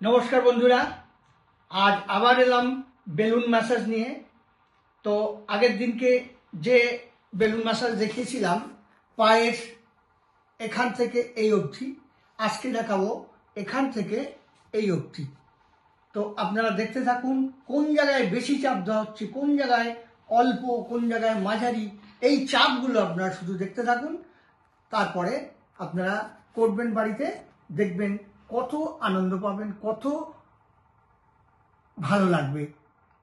নমস্কার বন্ধুরা, আজ আবার এলাম বেলুন ম্যাসাজ নিয়ে। তো আগের দিনকে যে বেলুন ম্যাসাজ দেখিয়েছিলাম পায়ের এখান থেকে এই অবধি, আজকে দেখাবো এখান থেকে এই অবধি। তো আপনারা দেখতে থাকুন কোন জায়গায় বেশি চাপ দেওয়া হচ্ছে, কোন জায়গায় অল্প, কোন জায়গায় মাঝারি, এই চাপগুলো আপনারা শুধু দেখতে থাকুন। তারপরে আপনারা করবেন বাড়িতে, দেখবেন কত আনন্দ পাবেন, কত ভালো লাগবে।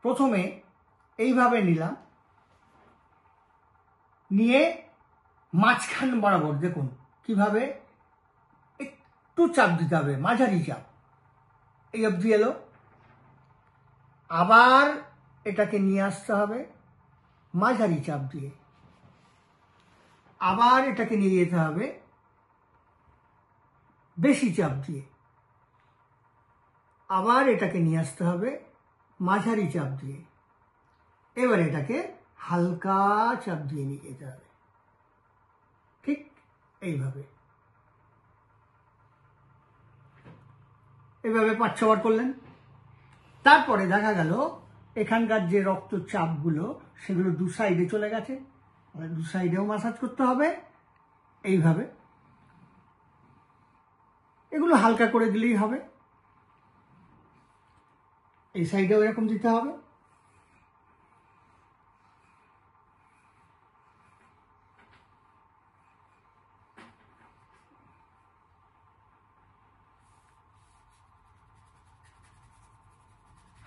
প্রথমে এইভাবে নিলাম, নিয়ে মাঝখান বরাবর দেখুন কিভাবে একটু চাপ দিতে হবে, মাঝারি চাপ, এই অবধি এলো। আবার এটাকে নিয়ে আসতে হবে মাঝারি চাপ দিয়ে, আবার এটাকে নিয়ে যেতে হবে বেশি চাপ দিয়ে, আবার এটাকে নিয়ে আসতে হবে মাঝারি চাপ দিয়ে, এবার এটাকে হালকা চাপ দিয়ে নিয়ে যেতে হবে, ঠিক এইভাবে। এইভাবে 5-6 বার করলেন। তারপরে দেখা গেল এখানকার যে রক্তচাপগুলো সেগুলো দু সাইডে চলে গেছে, দু সাইডেও ম্যাসাজ করতে হবে এইভাবে। এগুলো হালকা করে দিলেই হবে, এই সাইডেও এরকম দিতে হবে।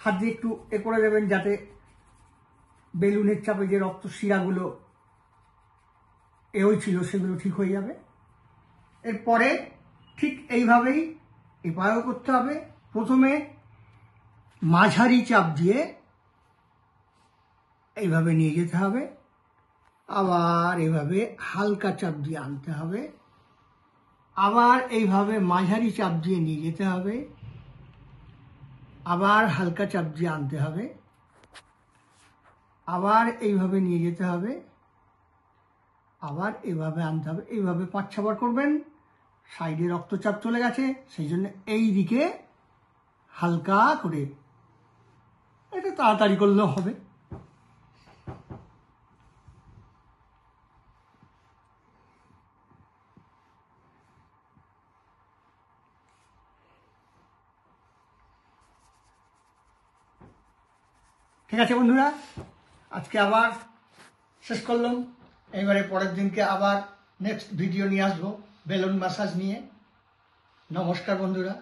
হাত দিয়ে একটু এ করে দেবেন যাতে বেলুনের চাপে যে রক্ত শিরাগুলো এ হয়েছিল সেগুলো ঠিক হয়ে যাবে। এরপরে ঠিক এইভাবেই এপারেও করতে হবে। প্রথমে মাঝারি চাপ দিয়ে এইভাবে নিয়ে যেতে হবে, আবার এইভাবে হালকা চাপ দিয়ে আনতে হবে, আবার এইভাবে মাঝারি চাপ দিয়ে নিয়ে যেতে হবে, আবার হালকা চাপ দিয়ে আনতে হবে, আবার এইভাবে নিয়ে যেতে হবে, আবার এইভাবে আনতে হবে। এইভাবে 5-6 বার করবেন। সাইডে রক্তচাপ চলে গেছে, সেই জন্য এই দিকে হালকা করে, এটা তাড়াতাড়ি করলেও হবে। ঠিক আছে বন্ধুরা, আজকে আবার শেষ করলাম। এবারে পরের দিনকে আবার নেক্সট ভিডিও নিয়ে আসবো বেলুন ম্যাসাজ নিয়ে। নমস্কার বন্ধুরা।